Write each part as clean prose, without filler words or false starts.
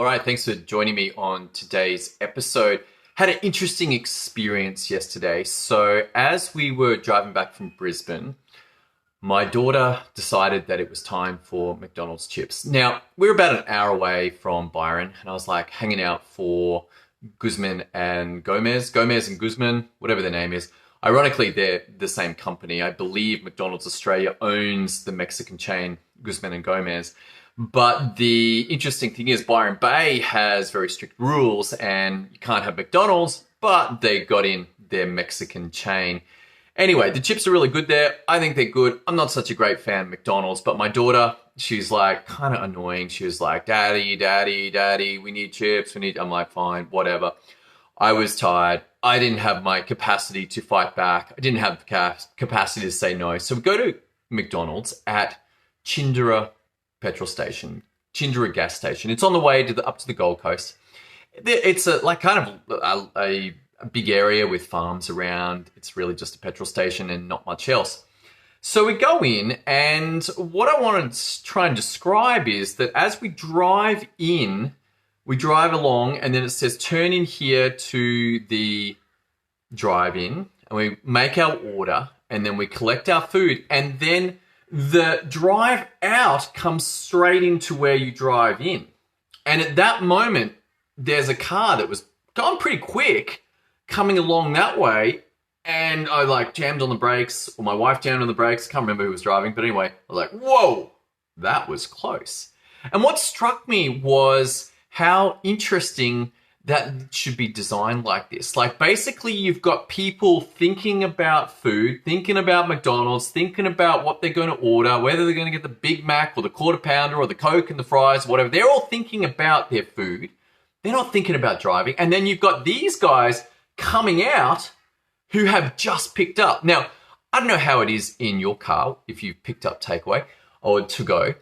All right, thanks for joining me on today's episode. Had an interesting experience yesterday. So as we were driving back from Brisbane, my daughter decided that it was time for McDonald's chips. Now, we're about an hour away from Byron, and I was like hanging out for Guzman and Gomez and Guzman, whatever their name is. Ironically, they're the same company. I believe McDonald's Australia owns the Mexican chain Guzman and Gomez. But the interesting thing is Byron Bay has very strict rules and you can't have McDonald's, but they got in their Mexican chain. Anyway, the chips are really good there. I think they're good. I'm not such a great fan of McDonald's, but my daughter, she's like kind of annoying. She was like, Daddy, we need chips. I'm like, fine, whatever. I was tired. I didn't have my capacity to fight back. I didn't have the capacity to say no. So we go to McDonald's at Chindera petrol station, Chindera gas station. It's on the way to up to the Gold Coast. It's a big area with farms around. It's really just a petrol station and not much else. So we go in, and what I want to try and describe is that as we drive in, we drive along, and then it says turn in here to the drive-in, and we make our order, and then we collect our food, and then the drive out comes straight into where you drive in. And at that moment, there's a car that was going pretty quick coming along that way. And I like jammed on the brakes, or my wife jammed on the brakes. Can't remember who was driving. But anyway, I was like, whoa, that was close. And what struck me was how interesting that should be designed like this. Like basically you've got people thinking about food, thinking about McDonald's, thinking about what they're going to order, whether they're going to get the Big Mac or the Quarter Pounder or the Coke and the fries, whatever. They're all thinking about their food. They're not thinking about driving. And then you've got these guys coming out who have just picked up. Now, I don't know how it is in your car if you've picked up takeaway or to go.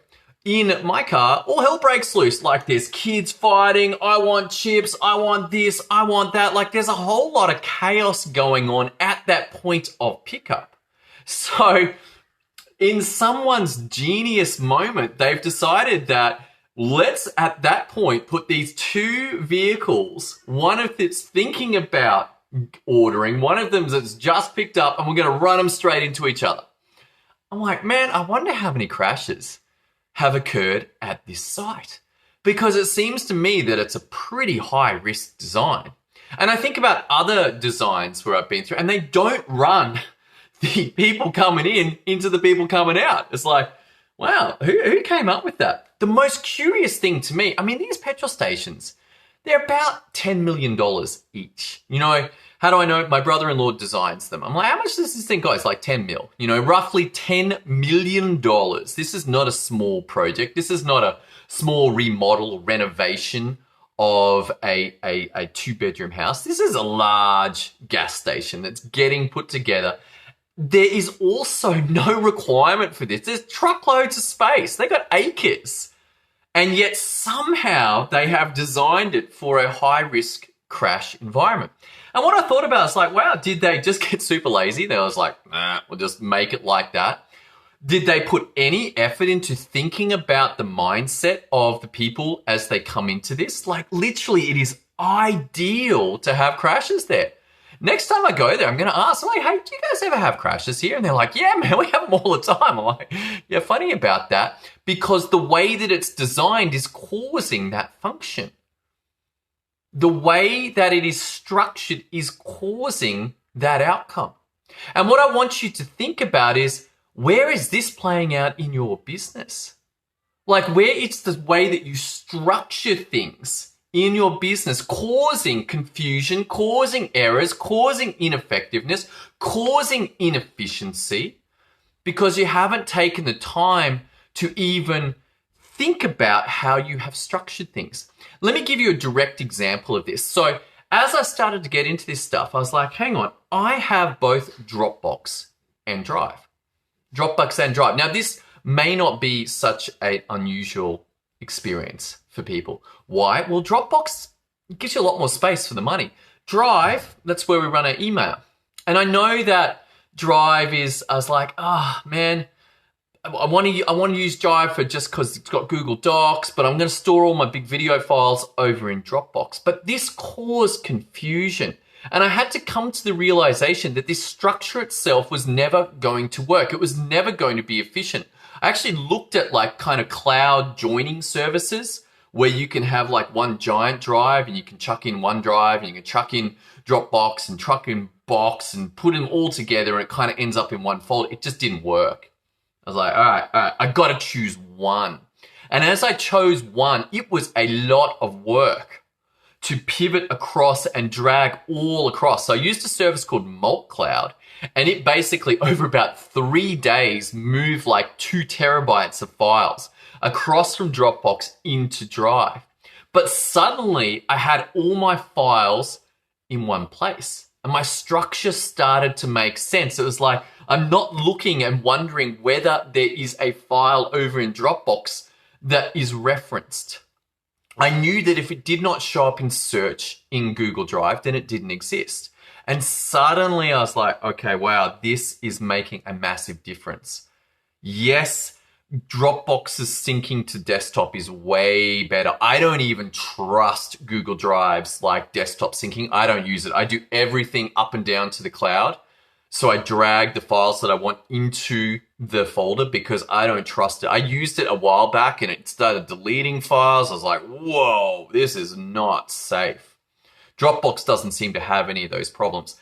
In my car, all hell breaks loose. Like there's kids fighting, I want chips, I want this, I want that. Like there's a whole lot of chaos going on at that point of pickup. So in someone's genius moment, they've decided that let's at that point put these two vehicles, one of that's thinking about ordering, one of them that's just picked up, and we're going to run them straight into each other. I'm like, man, I wonder how many crashes have occurred at this site, because it seems to me that it's a pretty high risk design. And I think about other designs where I've been through, and they don't run the people coming in into the people coming out. It's like, wow, who came up with that? The most curious thing to me, I mean, these petrol stations, they're about $10 million each. You know, how do I know? My brother-in-law designs them. I'm like, how much does this thing cost? It's like 10 mil, you know, roughly $10 million. This is not a small project. This is not a small remodel or renovation of a two-bedroom house. This is a large gas station that's getting put together. There is also no requirement for this. There's truckloads of space. They got acres. And yet somehow they have designed it for a high-risk crash environment. And what I thought about is like, wow, did they just get super lazy? They was like, nah, we'll just make it like that. Did they put any effort into thinking about the mindset of the people as they come into this? Like literally it is ideal to have crashes there. Next time I go there, I'm going to ask, I'm like, hey, do you guys ever have crashes here? And they're like, yeah, man, we have them all the time. I'm like, yeah, funny about that, because the way that it's designed is causing that function. The way that it is structured is causing that outcome. And what I want you to think about is, where is this playing out in your business? Like where it's the way that you structure things in your business, causing confusion, causing errors, causing ineffectiveness, causing inefficiency, because you haven't taken the time to even think about how you have structured things. Let me give you a direct example of this. So as I started to get into this stuff, I was like, hang on, I have both Dropbox and Drive. Dropbox and Drive. Now, this may not be such an unusual experience for people. Why? Well, Dropbox gives you a lot more space for the money. Drive, that's where we run our email. And I know that Drive is, I was like, man, I want to use Drive for just because it's got Google Docs, but I'm going to store all my big video files over in Dropbox. But this caused confusion. And I had to come to the realization that this structure itself was never going to work. It was never going to be efficient. I actually looked at like kind of cloud joining services where you can have like one giant drive and you can chuck in OneDrive and you can chuck in Dropbox and chuck in Box and put them all together and it kind of ends up in one folder. It just didn't work. I was like, all right, I got to choose one. And as I chose one, it was a lot of work to pivot across and drag all across. So I used a service called MultCloud, and it basically over about 3 days moved like 2 terabytes of files across from Dropbox into Drive. But suddenly I had all my files in one place and my structure started to make sense. It was like, I'm not looking and wondering whether there is a file over in Dropbox that is referenced. I knew that if it did not show up in search in Google Drive, then it didn't exist. And suddenly I was like, okay, wow, this is making a massive difference. Yes, Dropbox's syncing to desktop is way better. I don't even trust Google Drive's like desktop syncing. I don't use it. I do everything up and down to the cloud. So I drag the files that I want into the folder because I don't trust it. I used it a while back and it started deleting files. I was like, whoa, this is not safe. Dropbox doesn't seem to have any of those problems.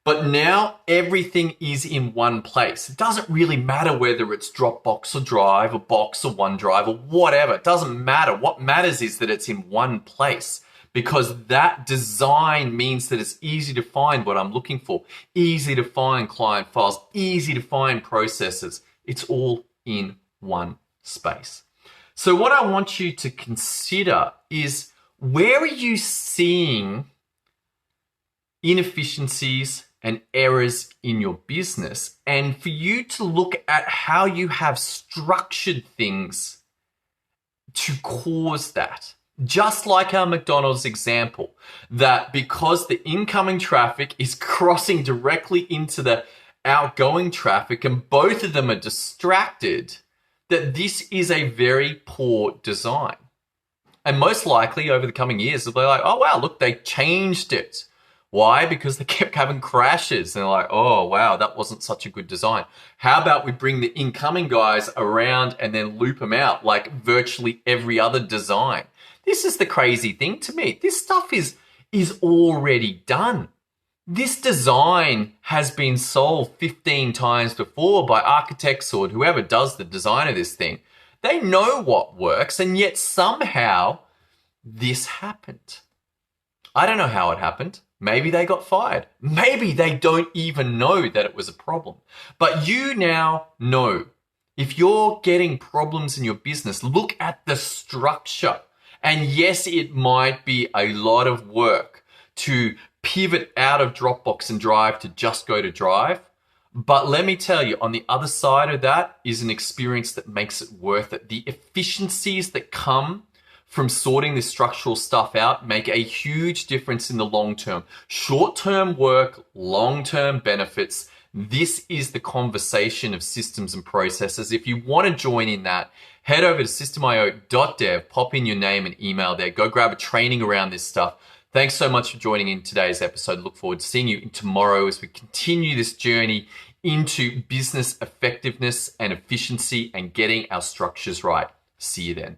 But now everything is in one place. It doesn't really matter whether it's Dropbox or Drive or Box or OneDrive or whatever. It doesn't matter. What matters is that it's in one place, because that design means that it's easy to find what I'm looking for, easy to find client files, easy to find processes. It's all in one space. So what I want you to consider is, where are you seeing inefficiencies and errors in your business, and for you to look at how you have structured things to cause that. Just like our McDonald's example, that because the incoming traffic is crossing directly into the outgoing traffic and both of them are distracted, that this is a very poor design. And most likely over the coming years, they'll be like, oh wow, look, they changed it. Why? Because they kept having crashes. And they're like, oh, wow, that wasn't such a good design. How about we bring the incoming guys around and then loop them out like virtually every other design? This is the crazy thing to me. This stuff is already done. This design has been solved 15 times before by architects or whoever does the design of this thing. They know what works, and yet somehow this happened. I don't know how it happened. Maybe they got fired. Maybe they don't even know that it was a problem. But you now know. If you're getting problems in your business, look at the structure. And yes, it might be a lot of work to pivot out of Dropbox and Drive to just go to Drive. But let me tell you, on the other side of that is an experience that makes it worth it. The efficiencies that come from sorting this structural stuff out make a huge difference in the long term. Short-term work, long-term benefits. This is the conversation of systems and processes. If you want to join in that, head over to systemio.dev, pop in your name and email there. Go grab a training around this stuff. Thanks so much for joining in today's episode. Look forward to seeing you tomorrow as we continue this journey into business effectiveness and efficiency and getting our structures right. See you then.